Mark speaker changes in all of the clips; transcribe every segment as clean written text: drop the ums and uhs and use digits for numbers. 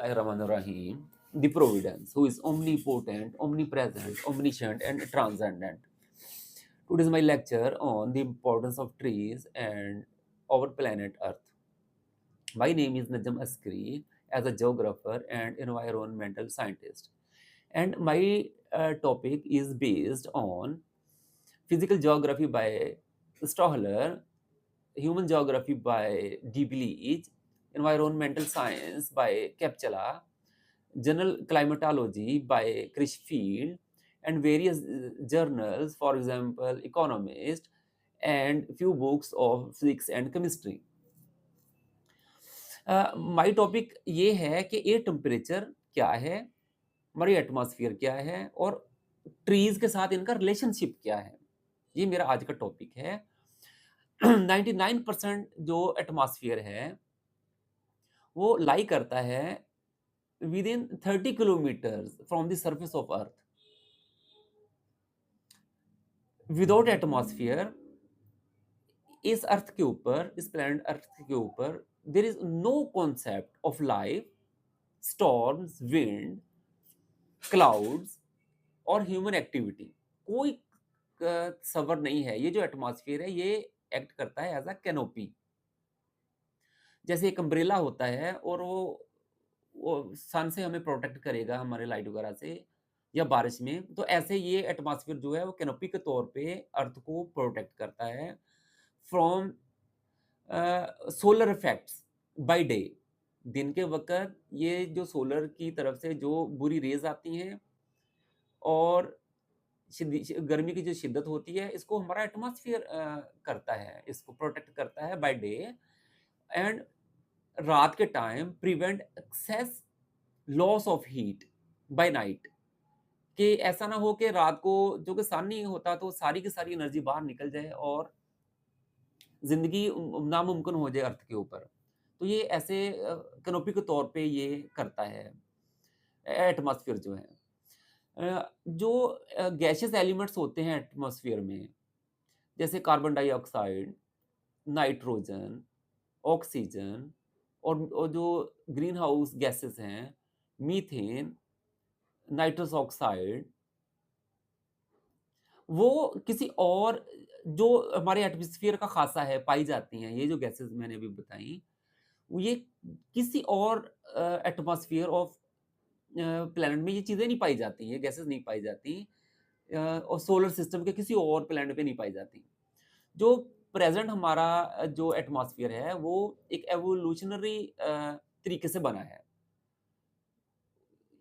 Speaker 1: Bismillahirrahmanirrahim. The Providence, who is omnipotent, omnipresent, omniscient, and transcendent. Today is my lecture on the importance of trees and our planet Earth. My name is Najam Askari as a geographer and environmental scientist. And my topic is based on physical geography by Stohler, human geography by D. Bleach, environmental science by Kapchala, general climatology by Crishfield, and various journals, for example, Economist, and few books of physics and chemistry. My topic ये है कि air temperature क्या है, हमारी atmosphere क्या है और trees के साथ इनका रिलेशनशिप क्या है। ये मेरा आज का टॉपिक है। 99% जो एटमॉस्फेयर है वो लाई करता है within 30 kilometres from the surface of earth. Without atmosphere इस अर्थ के ऊपर, इस प्लैनेट अर्थ के ऊपर there is no concept of life, storms, wind, clouds और ह्यूमन एक्टिविटी। कोई सबर नहीं है। ये जो एटमॉस्फेयर है ये एक्ट करता है एज अ कैनोपी। जैसे एक अम्ब्रेला होता है और वो सन से हमें प्रोटेक्ट करेगा हमारे लाइट वगैरह से या बारिश में, तो ऐसे ये एटमॉस्फेयर जो है वो कैनोपी के तौर पे अर्थ को प्रोटेक्ट करता है from solar effects by day. दिन के वक़्त ये जो सोलर की तरफ से जो बुरी रेज़ आती हैं और गर्मी की जो शिद्दत होती है, इसको हमारा एटमॉस्फेयर करता है, इसको प्रोटेक्ट करता है बाय डे। एंड रात के time prevent excess loss of heat by night, कि ऐसा ना हो कि रात को जो कि सन नहीं होता तो सारी की सारी एनर्जी बाहर निकल जाए और ज़िंदगी नामुमकिन हो जाए अर्थ के ऊपर। तो ये ऐसे कैनोपी के तौर पे ये करता है एटमॉस्फेयर जो है। जो गैसियस एलिमेंट्स होते हैं एटमॉस्फेयर में, जैसे कार्बन डाइऑक्साइड, नाइट्रोजन, ऑक्सीजन और जो ग्रीन हाउस गैसेस हैं, मीथेन, नाइट्रस ऑक्साइड, वो किसी और जो हमारे एटमॉस्फेयर का खासा है, पाई जाती हैं, ये जो गैसेस मैंने अभी बताई, वो ये किसी और एटमॉस्फेयर ऑफ प्लैनेट में ये चीज़ें नहीं पाई जाती, ये गैसेस नहीं पाई जाती और सोलर सिस्टम के किसी और प्लैनेट पे नहीं पाई जाती। जो प्रेज़ेंट हमारा जो एटमॉस्फेयर है, वो एक एवोल्यूशनरी तरीके से बना है।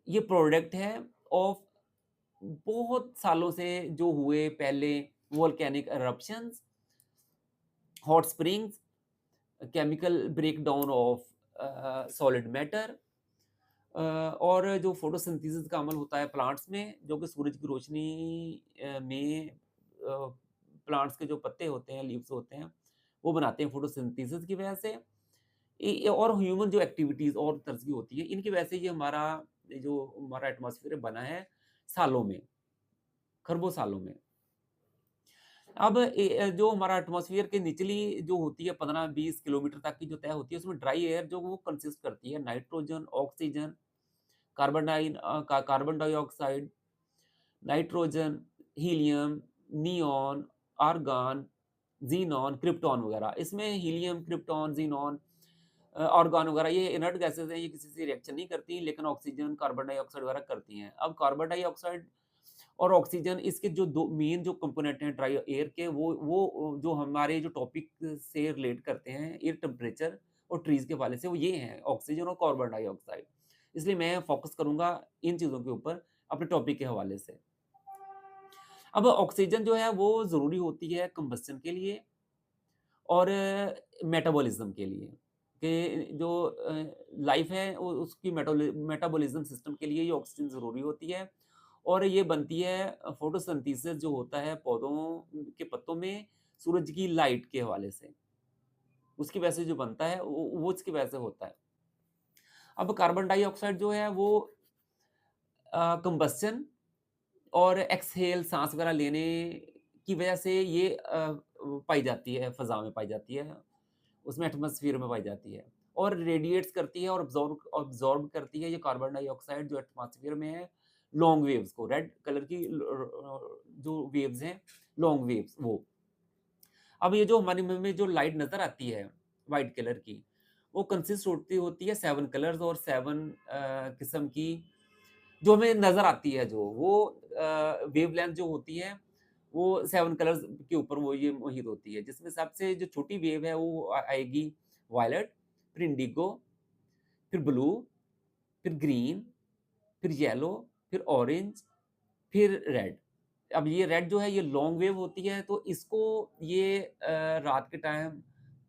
Speaker 1: ये प्रोडक्ट है ऑफ बहुत सालों से जो हुए पहले volcanic eruptions, hot springs, chemical breakdown of solid matter और जो फोटोसिंथेसिस का अमल होता है प्लांट्स में, जो कि सूरज की रोशनी में प्लांट्स के जो पत्ते होते हैं, लीव्स होते हैं, वो बनाते हैं फोटोसिंथेसिस की वजह से। और ह्यूमन जो एक्टिविटीज़ और तरह की होती है, इनकी वजह से ये जो हमारा एटमॉस्फेयर बना है सालों में, खरबों सालों में। अब जो हमारा एटमॉस्फेयर के निचली जो होती है 15-20 किलोमीटर तक की जो तय होती है, उसमें ड्राई एयर जो वो कंसिस्ट करती है nitrogen, oxygen, carbon dioxide, nitrogen, helium, neon, argon, xenon, krypton वगैरह। इसमें हीलियम, क्रिप्टॉन, ज़ीनॉन, आर्गन वगैरह ये इनर्ट गैसेज़ हैं, ये किसी से रिएक्शन नहीं करती, लेकिन ऑक्सीजन, कार्बन डाइऑक्साइड वगैरह करती हैं। अब कार्बन डाइऑक्साइड और ऑक्सीजन इसके जो 2 मेन जो कंपोनेंट हैं ड्राई एयर के, वो जो हमारे जो टॉपिक से रिलेट करते हैं एयर टेम्परेचर और ट्रीज़ के हवाले से, वो ये हैं ऑक्सीजन और कार्बन डाइऑक्साइड। इसलिए मैं फ़ोकस करूँगा इन चीज़ों के ऊपर अपने टॉपिक के हवाले से। अब ऑक्सीजन जो है वो ज़रूरी होती है कंबस्शन के लिए और मेटाबॉलिज़्म के लिए, कि जो लाइफ़ है उसकी मेटाबॉलिज़्म सिस्टम के लिए ये ऑक्सीजन ज़रूरी होती है और ये बनती है फोटोसिंथेसिस जो होता है पौधों के पत्तों में सूरज की लाइट के हवाले से। उसकी वजह से जो बनता है वो इसकी वजह से होता है। अब कार्बन डाइऑक्साइड जो है वो कंबस्शन और एक्सहेल साँस वगैरह लेने की वजह से ये पाई जाती है, फ़ज़ा में पाई जाती है, उसमें एटमॉस्फियर में पाई जाती है। और रेडिएट्स करती है और ऑब्जॉर्ब करती है ये कार्बन डाइऑक्साइड जो एटमॉस्फेयर में है, लॉन्ग वेव्स को, रेड कलर की जो वेव्स हैं, लॉन्ग वेव्स वो। अब ये जो हमारे मुँह में जो लाइट नज़र आती है व्हाइट कलर की, वो कंसिस्ट होती होती है 7 कलर्स और 7 किस्म की जो हमें नज़र आती है जो, वो वेवलेंथ जो होती है, वो 7 कलर्स के ऊपर वो ये मोहित होती है, जिसमें सबसे जो छोटी वेव है वो आएगी वायलेट, फिर इंडिगो, फिर ब्लू, फिर ग्रीन, फिर येलो, फिर ऑरेंज, फिर रेड। अब ये रेड जो है ये लॉन्ग वेव होती है तो इसको ये रात के टाइम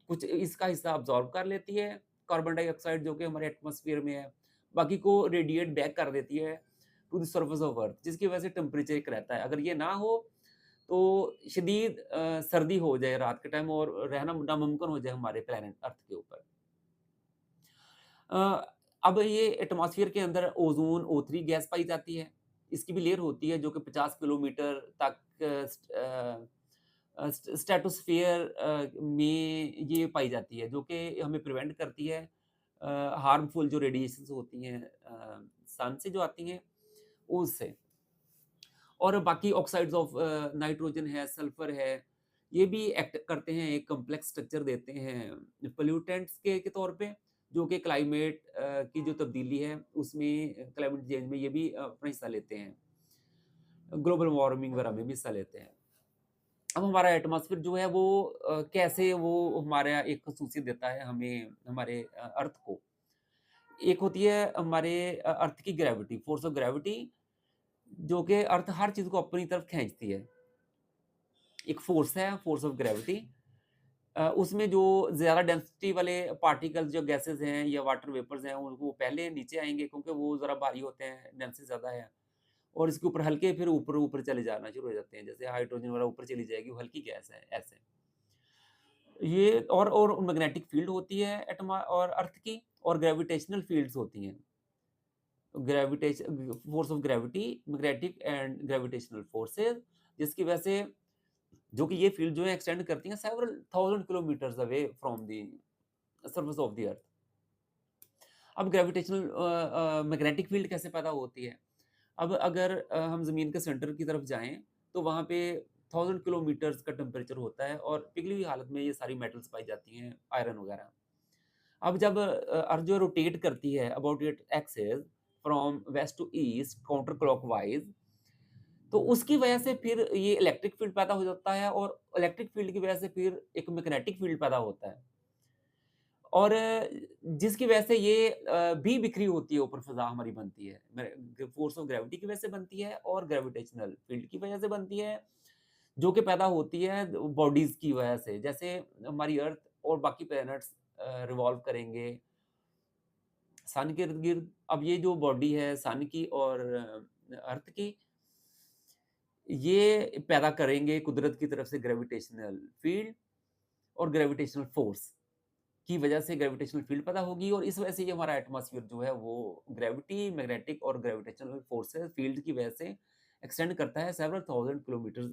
Speaker 1: कुछ इसका हिस्सा अब्ज़ॉर्ब कर लेती है, कार्बन डाइऑक्साइड जो कि हमारे एटमॉस्फेयर में है, बाकी को रेडिएट बैक कर देती है to the surface of earth जिसकी वजह से टेम्परेचर एक रहता है। अगर ये ना हो तो शदीद सर्दी हो जाए रात के टाइम और रहना नामुमकिन हो जाए हमारे प्लैनेट अर्थ के ऊपर। अ, अब ये एटमॉस्फेयर के अंदर ओज़ोन O3 गैस पाई जाती है। इसकी भी लेयर होती है जो कि 50 किलोमीटर तक स्ट्रेटोस्फेयर में ये पाई जाती है, जो कि हमें प्रिवेंट करती है हार्मफुल जो रेडिएशंस होती हैं सन से जो आती हैं, उससे। और बाकी ऑक्साइड्स ऑफ नाइट्रोजन है, सल्फर है, ये भी एक्ट करते हैं, एक कॉम्प्लेक्स स्ट्रक्चर देते हैं पोल्यूटेंट्स के तौर पे, जो कि क्लाइमेट की जो तब्दीली है, उसमें क्लाइमेट चेंज में ये भी अपना हिस्सा लेते हैं। ग्लोबल वार्मिंग वगैरह में भी हिस्सा लेते हैं। अब हमारा एटमॉस्फेयर जो है वो कैसे वो हमारा एक ख़ुसूसियत देता है हमें हमारे अर्थ को। एक होती है हमारे अर्थ की ग्रेविटी, फ़ोर्स ऑफ ग्रेविटी जो कि अर्थ हर चीज़ को अपनी तरफ खींचती है। एक फ़ोर्स है, फ़ोर्स ऑफ ग्रेविटी उसमें जो ज़्यादा डेंसिटी वाले पार्टिकल्स जो गैसेज़ हैं या वाटर वेपर्स हैं, वो पहले नीचे आएँगे क्योंकि वो ज़रा भारी होते हैं, डेंसिटी ज़्यादा है और इसके ऊपर हल्के फिर ऊपर-ऊपर चले जाना शुरू हो जाते हैं। जैसे हाइड्रोजन वगैरह ऊपर चली जाएगी, वो हल्की गैस है, ऐसे। ये और मैग्नेटिक फ़ील्ड होती है एटमा और अर्थ की और ग्रेविटेशनल फ़ील्ड्स होती हैं। Force of gravity, magnetic and gravitational forces जिसकी वजह से जो कि ये फ़ील्ड जो है एक्सटेंड करती हैं several thousand kilometres away from the surface of the earth. अब मैग्नेटिक फ़ील्ड कैसे पैदा होती है? अब अगर हम ज़मीन के सेंटर की तरफ जाएँ, तो वहाँ पे 1000 किलोमीटर्स का टेम्परेचर होता है और पिघली हुई हालत में ये सारी मेटल्स पाई जाती हैं, आयरन वगैरह। अब जब अर्थ जो रोटेट करती है about it axis from west to east counter clockwise, तो उसकी वजह से फिर ये इलेक्ट्रिक फ़ील्ड पैदा हो जाता है और इलेक्ट्रिक फ़ील्ड की वजह से फिर एक मैग्नेटिक फ़ील्ड पैदा होता है। और जिसकी वजह से ये भी बिखरी होती है ऊपर फ़ज़ा हमारी बनती है। फ़ोर्स ऑफ ग्रेविटी की वजह से बनती है और ग्रेविटेशनल फ़ील्ड की वजह से बनती है, जो कि पैदा होती है बॉडीज़ की वजह से। जैसे हमारी अर्थ और बाकी प्लैनेट्स रिवॉल्व करेंगे सन के इर्द-गिर्द। अब ये जो बॉडी है सन की और अर्थ की, ये पैदा करेंगे कुदरत की तरफ से ग्रेविटेशनल फ़ील्ड और ग्रेविटेशनल फ़ोर्स। की वजह से ग्रेविटेशनल फ़ील्ड पैदा होगी और इस वजह से ये हमारा एटमॉस्फेयर जो है वो ग्रेविटी, मैग्नेटिक और ग्रेविटेशनल फ़ोर्सेस फ़ील्ड की वजह से एक्सटेंड करता है सेवरल थाउज़ेंड किलोमीटर्स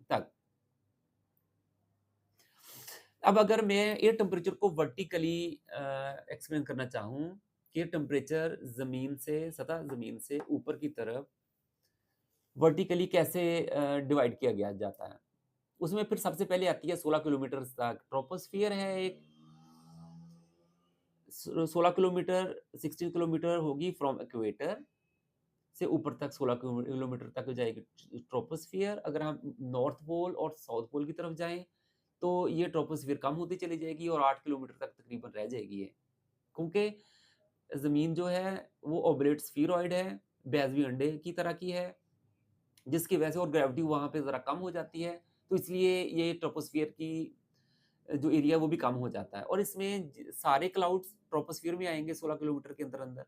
Speaker 1: तक। अब अगर मैं एयर टेम्परेचर को वर्टिकली एक्सप्लेन करना चाहूँ कि एयर टेम्परेचर ज़मीन से सतह ज़मीन से ऊपर की तरफ वर्टिकली कैसे डिवाइड किया गया जाता है। उसमें फिर सबसे पहले आती है 16 किलोमीटर तक ट्रोपोस्फियर है एक 16 किलोमीटर 16 किलोमीटर होगी फ्रॉम इक्वेटर से ऊपर तक 16 किलोमीटर तक जाएगी ट्रोपोस्फियर। अगर हम नॉर्थ पोल और साउथ पोल की तरफ जाएँ, तो ये ट्रोपोस्फियर कम होती चली जाएगी और 8 किलोमीटर तक तकरीबन रह जाएगी ये। क्योंकि ज़मीन जो है वो ओवलेट स्फीरॉइड है, बेज़वी अंडे की तरह की है, जिसकी वजह से और ग्रेविटी वहाँ पे ज़रा कम हो जाती है, तो इसलिए ये ट्रोपोस्फियर की जो एरिया है वो भी कम हो जाता है और इसमें सारे क्लाउड्स ट्रोपोस्फियर में आएँगे 16 किलोमीटर के अंदर-अंदर।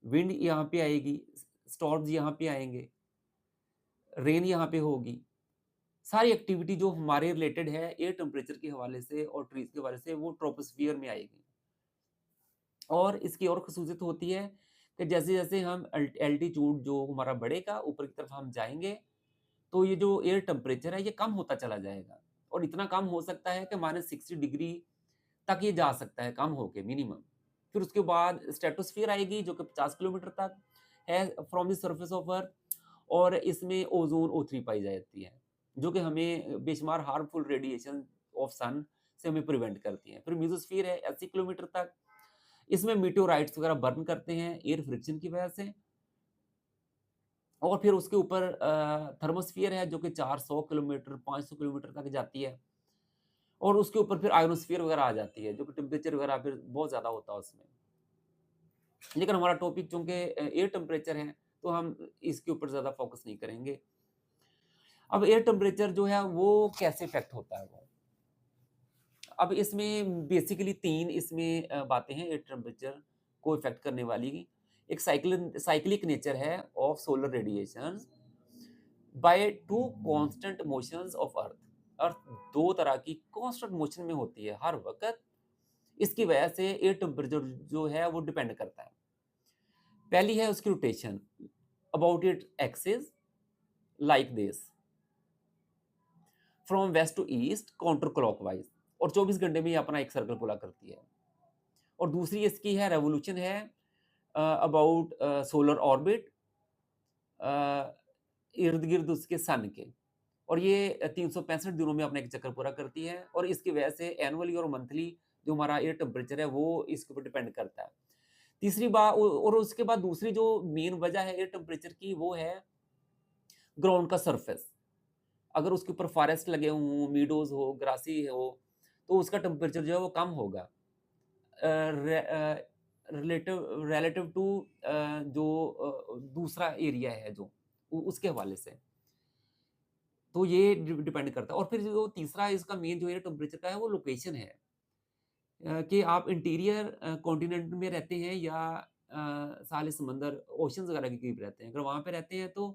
Speaker 1: विंड यहाँ पे आएगी, स्टॉर्म्स यहाँ पे आएँगे, रेन यहाँ पे होगी। सारी एक्टिविटी जो हमारे रिलेटेड है एयर टेम्परेचर के हवाले से और ट्रीज़ के हवाले से वो ट्रोपोस्फियर में आएगी। और इसकी और ख़ुसूसियत होती है कि जैसे-जैसे हम एल्टीट्यूड जो हमारा बढ़ेगा, ऊपर की तरफ हम जाएँगे, तो ये जो एयर टेम्परेचर है ये कम होता चला जाएगा और इतना कम हो सकता है कि -60 डिग्री तक ये जा सकता है कम होके मिनिमम। फिर उसके बाद स्ट्रेटोस्फीयर आएगी जो कि 50 किलोमीटर तक है फ्रॉम द सरफेस ऑफ अर्थ, और इसमें ओज़ोन O3 पाई जाती है, जो कि हमें बेशुमार हार्मफुल रेडिएशन ऑफ सन से हमें प्रिवेंट करती है। फिर मेसोस्फीयर है 80 किलोमीटर तक, इसमें मीटेओराइट्स वगैरह बर्न करते हैं एयर फ्रिक्शन की वजह से। और फिर उसके ऊपर थर्मोस्फियर है जो कि 400 किलोमीटर, 500 किलोमीटर तक जाती है, और उसके ऊपर फिर आयोनोस्फीयर वगैरह आ जाती है, जो कि टेम्परेचर वगैरह फिर बहुत ज़्यादा होता है उसमें। लेकिन हमारा टॉपिक चूँकि एयर टेम्परेचर है, तो हम इसके ऊपर ज़्यादा फ़ोकस नहीं करेंगे। अब एयर टेम्परेचर जो है वो कैसे इफ़ेक्ट होता है वो? अब इसमें बेसिकली 3 इसमें बातें हैं एयर टेम्परेचर को इफ़ेक्ट करने वाली। एक साइक्लिक नेचर है of solar radiations by 2 constant motions of earth. Earth 2 तरह की कांस्टेंट मोशन में होती है हर वक़्त। इसकी वजह से एयर टेम्परेचर जो है वो डिपेंड करता है। पहली है उसकी rotation about it axis like this from west to east counter clockwise, और 24 घंटे में ये अपना एक सर्कल पूरा करती है। और दूसरी इसकी है रेवोल्यूशन है अबाउट सोलर ऑर्बिट इर्द-गिर्द उसके सन के, और ये 365 दिनों में अपना एक चक्कर पूरा करती है, और इसकी वजह से एनुअली और मंथली जो हमारा एयर टेम्परेचर है वो इसके ऊपर डिपेंड करता है। तीसरी बात और उसके बाद दूसरी जो मेन वजह है एयर टेम्परेचर की वो है ग्राउंड का सरफेस। अगर उसके ऊपर फॉरेस्ट लगे हों, मीडोज़ हो, ग्रासी हो, तो उसका टेम्परेचर जो है वो कम होगा। रिलेटिव रिलेटिव टू जो दूसरा एरिया है जो उसके हवाले से। तो ये डिपेंड करता है, और फिर जो तीसरा इसका मेन जो है टेम्परेचर का है वो लोकेशन है, कि आप इंटीरियर कॉन्टिनेंट में रहते हैं या साले समंदर ओशंस वगैरह के करीब रहते हैं। अगर वहाँ पे रहते हैं तो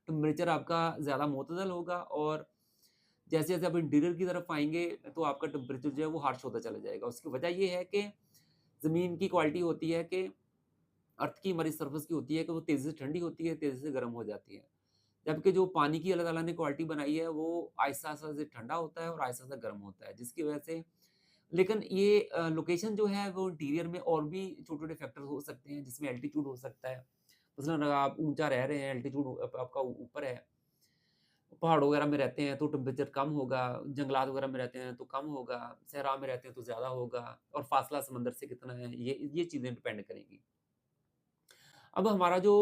Speaker 1: टेम्परेचर आपका ज़्यादा मुतदल होगा, और जैसे-जैसे आप इंटीरियर की तरफ आएँगे तो आपका टेम्परेचर जो है वो हार्श होता चला जाएगा। उसकी वजह ये है कि ज़मीन की क्वालिटी होती है कि अर्थ की हमारी सरफेस की होती है कि वो तेज़ी से ठंडी होती है, तेज़ी से गर्म हो जाती है। जबकि जो पानी की अल्लाह ताला ने क्वालिटी बनाई है वो आहिस्ता-आहिस्ता से ठंडा होता है और आहिस्ता-आहिस्ता गर्म होता है, जिसकी वजह से लेकिन ये लोकेशन जो है वो इंटीरियर में और भी छोटे-छोटे फैक्टर हो सकते हैं, जिसमें एल्टीट्यूड हो सकता है। मसलन अगर आप ऊँचा रह रहे हैं, एल्टीट्यूड आपका ऊपर है, पहाड़ों वगैरह में रहते हैं तो टेम्परेचर कम होगा, जंगलात वगैरह में रहते हैं तो कम होगा, सहरा में रहते हैं तो ज़्यादा होगा, और फासला समंदर से कितना है, ये चीज़ें डिपेंड करेंगी। अब हमारा जो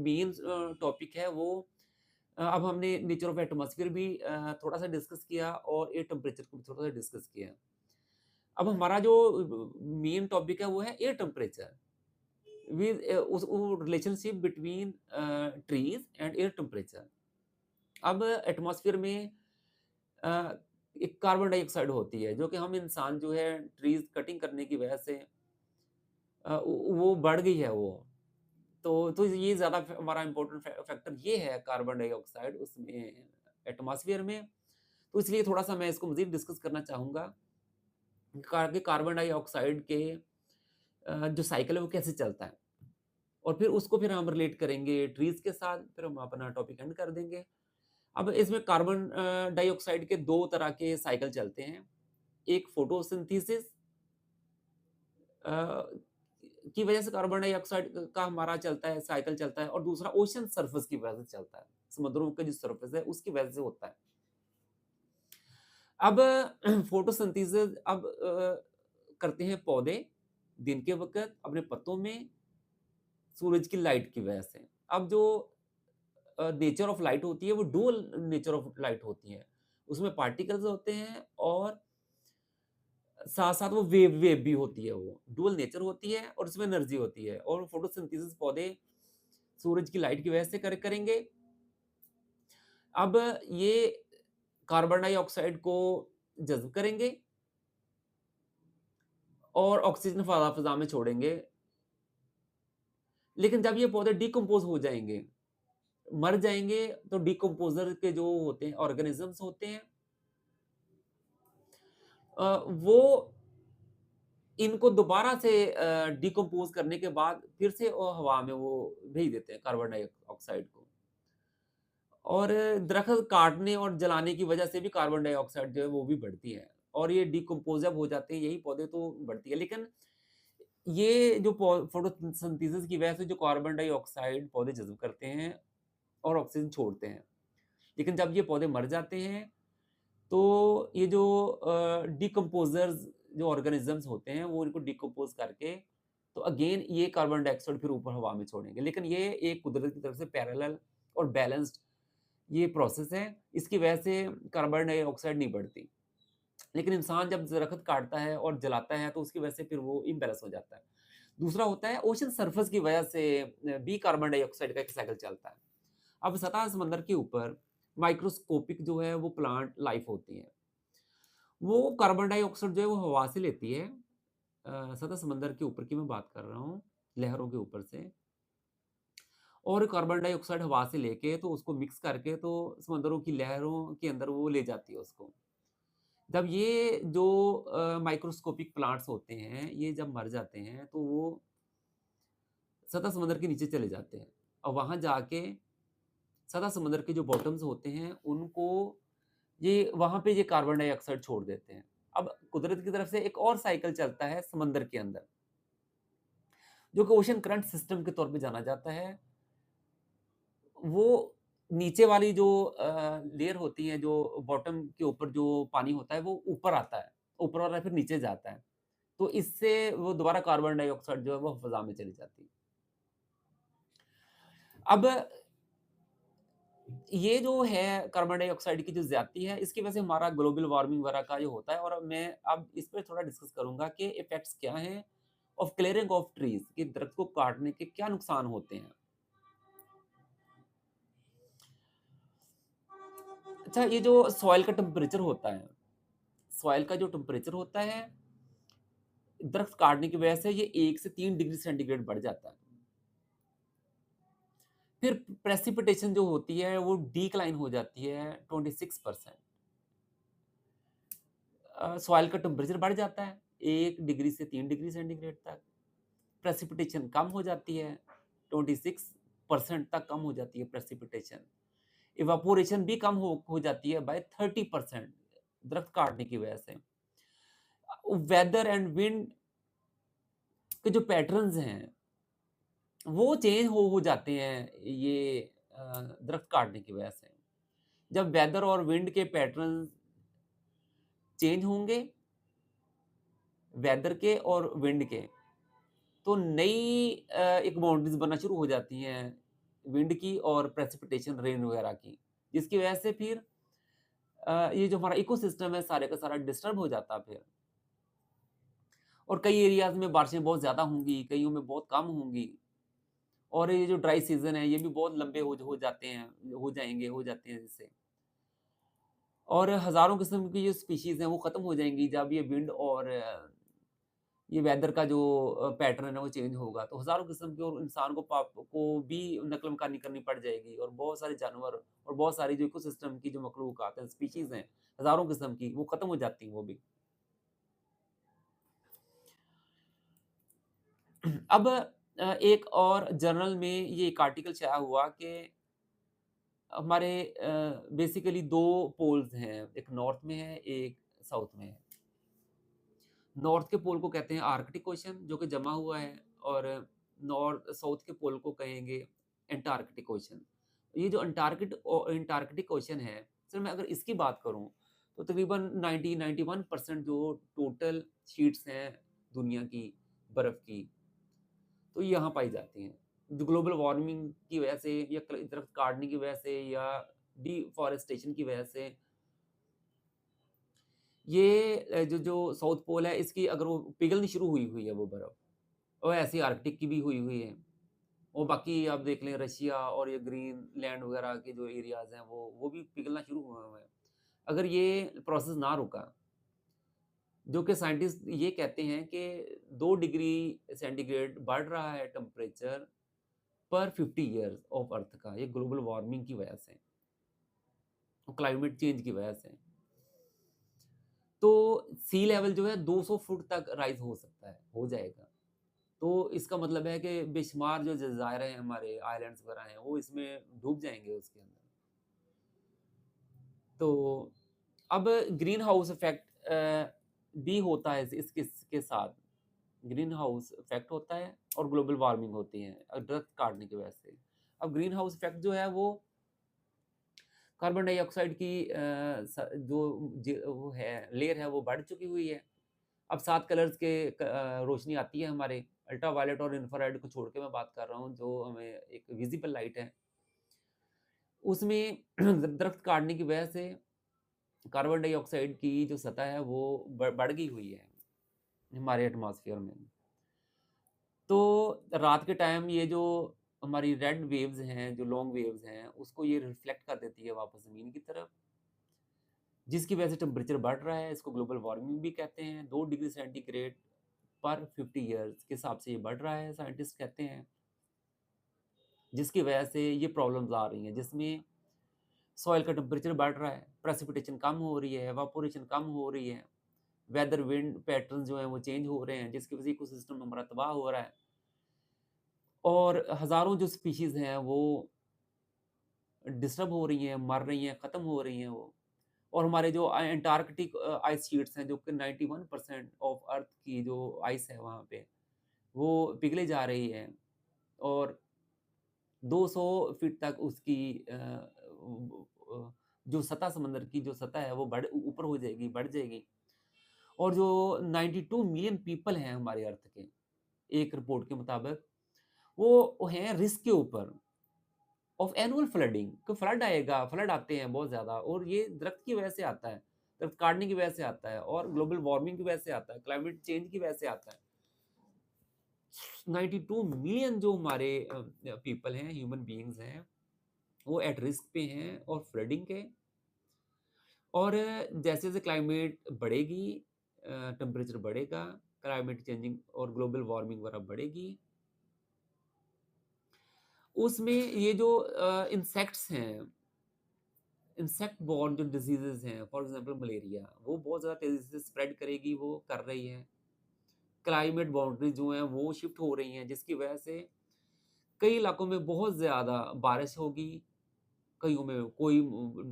Speaker 1: मेन टॉपिक है वो अब हमने नेचर ऑफ एटमॉस्फेयर भी थोड़ा-सा डिस्कस किया, और एयर टेम्परेचर को भी थोड़ा-सा डिस्कस किया। अब हमारा जो मेन टॉपिक है वो है एयर टेम्परेचर विद उस वो relationship between trees and air temperature. अब एटमॉस्फेयर में अ, एक कार्बन डाइऑक्साइड होती है जो कि हम इंसान जो है ट्रीज़ कटिंग करने की वजह से वो बढ़ गई है वो। तो ये ज़्यादा हमारा इम्पोर्टेंट फैक्टर ये है कार्बन डाइऑक्साइड उसमें एटमॉस्फेयर में। तो इसलिए थोड़ा-सा मैं इसको मज़ीद डिस्कस करना चाहूँगा कि कार्बन डाइऑक्साइड के जो साइकिल है वो कैसे चलता है, और फिर उसको फिर हम रिलेट करेंगे ट्रीज़ के साथ, फिर हम अपना टॉपिक एंड कर देंगे। अब इसमें कार्बन डाइऑक्साइड के 2 तरह के साइकिल चलते हैं। एक फोटोसिंथेसिस अ, की वजह से कार्बन डाइऑक्साइड का हमारा चलता है साइकिल चलता है, और दूसरा ओशन सरफेस की वजह से चलता है। समुद्रों का जो सरफेस है उसकी वजह से होता है। अब फोटोसिंथेसिस अब करते हैं पौधे दिन के वक़्त अपने पत्तों में सूरज की लाइट की वजह से। अब जो नेचर ऑफ लाइट होती है वो डुअल नेचर ऑफ लाइट होती है। उसमें पार्टिकल्स होते हैं, और साथ-साथ वो वेव वेव भी होती है वो। डुअल नेचर होती है और उसमें एनर्जी होती है, और फोटोसिंथेसिस पौधे सूरज की लाइट की वजह से करेंगे। अब ये कार्बन डाइऑक्साइड को जज़्ब करेंगे और ऑक्सीजन फ़ज़ा में छोड़ेंगे। लेकिन जब ये पौधे डिकम्पोज़ हो जाएँगे, मर जाएँगे, तो डिकम्पोज़र के जो होते हैं ऑर्गेनिज़म्स होते हैं, वो इनको दोबारा से डिकम्पोज़ करने के बाद फिर से हवा में वो भेज देते हैं कार्बन डाइऑक्साइड को। और दरख़्त काटने और जलाने की वजह से भी कार्बन डाइऑक्साइड जो है वो भी बढ़ती है। और ये डिकम्पोज जब हो जाते हैं यही पौधे तो बढ़ती है। लेकिन ये जो फोटोसिंथेसिस की वजह से जो कार्बन डाइऑक्साइड पौधे जज़्ब करते हैं और ऑक्सीजन छोड़ते हैं। लेकिन जब ये पौधे मर जाते हैं तो ये जो डिकम्पोज़र्स जो ऑर्गेनिज़म्स होते हैं वो इनको डिकम्पोज़ करके तो अगेन ये कार्बन डाइऑक्साइड फिर ऊपर हवा में छोड़ेंगे। लेकिन ये एक कुदरत की तरफ से पैरेलल और बैलेंस्ड ये प्रोसेस है। इसकी वजह से कार्बन डाइऑक्साइड नहीं बढ़ती। लेकिन इंसान जब दरख़्त काटता है और जलाता है तो उसकी वजह से फिर वो इम्बैलेंस हो जाता है। दूसरा होता है ओशन सरफेस की वजह से भी कार्बन डाइऑक्साइड का एक साइकिल चलता है। अब सतह समंदर के ऊपर माइक्रोस्कोपिक जो है वो प्लांट लाइफ होती है। वो कार्बन डाइऑक्साइड जो है वो हवा से लेती है। सतह समंदर के ऊपर की मैं बात कर रहा हूँ, लहरों के ऊपर से। और कार्बन डाइऑक्साइड हवा से लेके तो उसको मिक्स करके तो समंदरों की लहरों के अंदर वो ले जाती है उसको। जब ये जो माइक्रोस्कोपिक प्लांट्स होते हैं, ये जब मर जाते हैं तो वो सतह समंदर के नीचे चले जाते हैं और वहाँ जाके सतह समंदर के जो बॉटम्स होते हैं उनको ये वहाँ पे ये कार्बन डाइऑक्साइड छोड़ देते हैं। अब कुदरत की तरफ से एक और साइकिल चलता है समंदर के अंदर, जो कि ओशन करंट सिस्टम के तौर पे जाना जाता है। वो नीचे वाली जो लेयर होती है, जो बॉटम के ऊपर जो पानी होता है, वो ऊपर आता है, ऊपर वाला फिर नीचे जाता है। तो इससे वो दोबारा कार्बन डाइऑक्साइड जो है वो फ़ज़ा में चली जाती है। अब ये जो है कार्बन डाइऑक्साइड की जो ज़्यादती है, इसकी वजह से हमारा ग्लोबल वार्मिंग वगैरह का जो होता है और मैं अब इस पे थोड़ा डिस्कस करूँगा कि इफ़ेक्ट्स क्या हैं ऑफ क्लियरिंग ऑफ ट्रीज़ कि दरख्त को काटने के क्या नुकसान होते हैं। अच्छा, ये जो सॉइल का टेम्परेचर होता है, सॉइल का जो टेम्परेचर होता है, दरख्त काटने की वजह से ये 1 से 3 डिग्री सेंटीग्रेड बढ़ जाता है। फिर प्रेसिपिटेशन जो होती है वो डिक्लाइन हो जाती है 26%। सॉइल का टेम्परेचर बढ़ जाता है 1 डिग्री से 3 डिग्री सेंटीग्रेड तक। प्रेसिपिटेशन कम हो जाती है, 26% तक कम हो जाती है प्रेसिपिटेशन। इवेपोरेशन भी कम हो जाती है बाय 30% दरख्त काटने की वजह से। वेदर एंड विंड के जो पैटर्न्स हैं, वो चेंज हो जाते हैं ये दरख्त काटने की वजह से। जब वेदर और विंड के पैटर्न चेंज होंगे, वेदर के और विंड के, तो नई एक बाउंड्रीज़ बनना शुरू हो जाती हैं, विंड की और प्रेसिपिटेशन रेन वगैरह की, जिसकी वजह से फिर ये जो हमारा इकोसिस्टम है सारे का सारा डिस्टर्ब हो जाता है फिर। और कई एरियाज़ में बारिशें बहुत ज़्यादा होंगी, कईयों में बहुत कम होंगी और ये जो ड्राई सीज़न है, ये भी बहुत लंबे हो जाते हैं, हो जाते हैं इससे। और हज़ारों किस्म की जो स्पीशीज़ हैं, वो ख़त्म हो जाएँगी जब ये विंड और ये वेदर का जो पैटर्न है वो चेंज होगा। तो हज़ारों किस्म के और इंसान को भी नक़ल मकानी करनी पड़ जाएगी और बहुत सारे जानवर और बहुत सारी जो इकोसिस्टम की जो मखलूक़ात हैं, स्पीशीज़ हैं, हज़ारों किस्म की, वो ख़त्म हो जाती हैं वो भी। अब एक और जर्नल में ये एक आर्टिकल शाया हुआ कि हमारे बेसिकली 2 पोल्स हैं, एक नॉर्थ में है, एक साउथ में है। नॉर्थ के पोल को कहते हैं आर्कटिक ओशन जो कि जमा हुआ है और नॉर्थ साउथ के पोल को कहेंगे एंटार्कटिक ओशन। ये जो एंटार्कटिक ओशन है, सिर्फ मैं अगर इसकी बात करूँ तो तकरीबन 90-91% जो टोटल शीट्स हैं दुनिया की बर्फ़ की, तो ये यहाँ पाई जाती हैं। जो ग्लोबल वार्मिंग की वजह से या दरख्त काटने की वजह से या डिफ़ॉरेस्टेशन की वजह से ये जो साउथ पोल है इसकी अगर वो पिघलनी शुरू हुई हुई है वो बर्फ़ और ऐसे ही आर्कटिक की भी हुई हुई है। और बाकी आप देख लें रशिया और ये ग्रीनलैंड वगैरह के जो एरियाज़ हैं वो भी पिघलना शुरू हुए हुए हैं। अगर ये प्रोसेस ना रुका, जो कि साइंटिस्ट ये कहते हैं कि 2 डिग्री सेंटीग्रेड बढ़ रहा है टेम्परेचर पर 50 ईयर्स ऑफ अर्थ का, ये ग्लोबल वार्मिंग की वजह से और क्लाइमेट चेंज की वजह से। तो सी लेवल जो है 200 फुट तक राइज़ हो सकता है, हो जाएगा। तो इसका मतलब है कि बेशुमार जो जज़ायर हैं हमारे आइलैंड्स वगैरह हैं, वो इसमें डूब जाएँगे उसके अंदर। तो अब ग्रीन हाउस इफ़ेक्ट भी होता है इसके इसके साथ, ग्रीन हाउस इफेक्ट होता है और ग्लोबल वार्मिंग होती है दरख्त काटने की वजह से। अब ग्रीन हाउस इफेक्ट जो है वो कार्बन डाइऑक्साइड की वो है लेयर है वो बढ़ चुकी हुई है। अब 7 कलर्स के रोशनी आती है हमारे, अल्ट्रावायलेट और इंफ्रारेड को छोड़ के मैं बात कर रहा हूँ, जो हमें एक विजिबल लाइट है। उसमें दरख्त काटने की वजह से कार्बन डाइऑक्साइड की जो सतह है वो बढ़ गई हुई है हमारे एटमॉस्फेयर में। तो रात के टाइम ये जो हमारी रेड वेव्स हैं, जो लॉन्ग वेव्स हैं, उसको ये रिफ्लेक्ट कर देती है वापस ज़मीन की तरफ, जिसकी वजह से टेम्परेचर बढ़ रहा है। इसको ग्लोबल वार्मिंग भी कहते हैं। 2 डिग्री सेंटीग्रेड पर 50 ईयर्स के हिसाब से ये बढ़ रहा है, साइंटिस्ट कहते हैं, जिसकी वजह से ये प्रॉब्लम्स आ रही हैं, जिसमें सॉइल का टेम्परेचर बढ़ रहा है, प्रेसिपिटेशन कम हो रही है, इवापोरेशन कम हो रही है, वेदर विंड पैटर्न जो हैं वो चेंज हो रहे हैं, जिसकी वजह से इकोसिस्टम हमारा तबाह हो रहा है। और हज़ारों जो स्पीशीज़ हैं वो डिस्टर्ब हो रही हैं, मर रही हैं, ख़त्म हो रही हैं वो। और हमारे जो एंटार्कटिक आइस शीट्स हैं, जो कि 91% ऑफ अर्थ की जो आइस है वहाँ पे, वो पिघले जा रही है और 200 फीट तक उसकी जो सतह समंदर की जो सतह है वो ऊपर हो जाएगी, बढ़ जाएगी। और जो 92 मिलियन पीपल हैं हमारे अर्थ के, एक रिपोर्ट के मुताबिक, वो हैं रिस्क के ऊपर ऑफ एनुअल फ्लडिंग, कि फ्लड आएगा, फ्लड आते हैं बहुत ज़्यादा और ये दरख्त की वजह से आता है, दरख्त काटने की वजह से आता है और ग्लोबल वार्मिंग की वजह से आता है, क्लाइमेट चेंज की वजह से आता है। 92 मिलियन जो हमारे पीपल हैं, ह्यूमन बीइंग्स हैं, वो एट रिस्क पे हैं और फ्लडिंग के। और जैसे-जैसे क्लाइमेट बढ़ेगी, टेम्परेचर बढ़ेगा, क्लाइमेट चेंजिंग और ग्लोबल वार्मिंग वगैरह बढ़ेगी, उसमें ये जो इंसेक्ट्स हैं, इंसेक्ट बॉर्न जो डिजीज़ेज़ हैं, फॉर एग्ज़ाम्पल मलेरिया, वो बहुत ज़्यादा तेज़ी से स्प्रेड करेगी, वो कर रही है। क्लाइमेट बाउंड्रीज़ जो हैं, वो शिफ्ट हो रही हैं, जिसकी वजह से कई इलाकों में बहुत ज़्यादा बारिश होगी, कईयों में कोई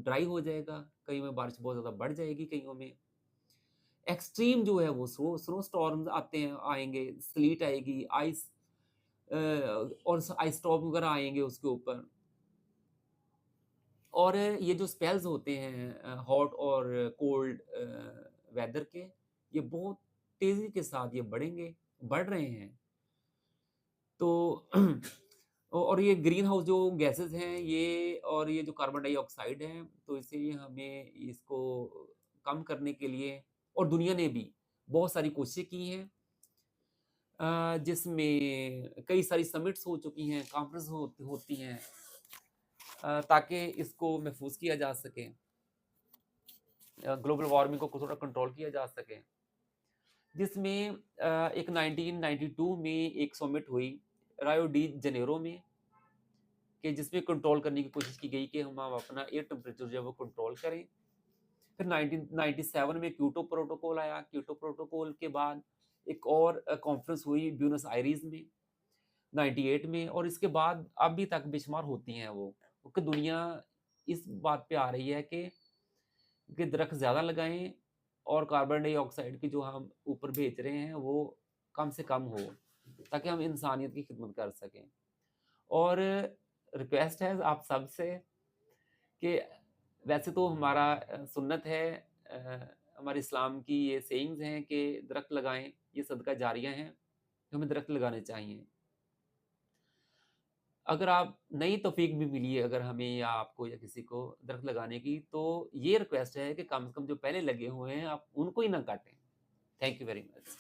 Speaker 1: ड्राई हो जाएगा, कईयों में बारिश बहुत ज़्यादा बढ़ जाएगी, कईयों में एक्सट्रीम जो है वो स्नो स्टॉर्म्स आते हैं आएँगे, स्लीट आएगी, और आइस स्टॉर्म वगैरह आएँगे उसके ऊपर। और ये जो स्पेल्स होते हैं हॉट और कोल्ड वेदर के, ये बहुत तेज़ी के साथ ये बढ़ेंगे, बढ़ रहे हैं। तो और ये ग्रीन हाउस जो गैसेज़ हैं ये, और ये जो कार्बन डाइऑक्साइड है, तो इसीलिए हमें इसको कम करने के लिए, और दुनिया ने भी बहुत सारी कोशिशें की हैं, जिसमें कई सारी समिट्स हो चुकी हैं, कॉन्फ्रेंस होती हैं, ताकि इसको महफूज़ किया जा सके, ग्लोबल वार्मिंग को थोड़ा कंट्रोल किया जा सके। जिसमें एक 1992 में एक समिट हुई रायो डी जनेरो में, कि जिसमें कंट्रोल करने की कोशिश की गई कि हम अपना एयर टेम्परेचर जो है वो कंट्रोल करें। फिर 1997 में क्योटो प्रोटोकॉल आया। क्योटो प्रोटोकॉल के बाद एक और कॉन्फ्रेंस हुई ब्यूनस आयरीज़ में 98 में, और इसके बाद अभी तक बेशुमार होती हैं वो, क्योंकि दुनिया इस बात पे आ रही है कि दरख्त ज़्यादा लगाएँ और कार्बन डाइऑक्साइड की जो हम ऊपर भेज रहे हैं वो कम से कम हो, ताकि हम इंसानियत की खिदमत कर सकें। और रिक्वेस्ट है आप सबसे कि वैसे तो हमारा सुन्नत है, हमारे इस्लाम की ये सेइंग्स हैं कि दरख्त लगाएँ, ये सदका जारिया हैं, तो हमें दरख्त लगाने चाहिए। अगर आप नई तौफ़ीक भी मिली है अगर हमें या आपको या किसी को दरख्त लगाने की, तो ये रिक्वेस्ट है कि कम से कम जो पहले लगे हुए हैं, आप उनको ही ना काटें। Thank you very much.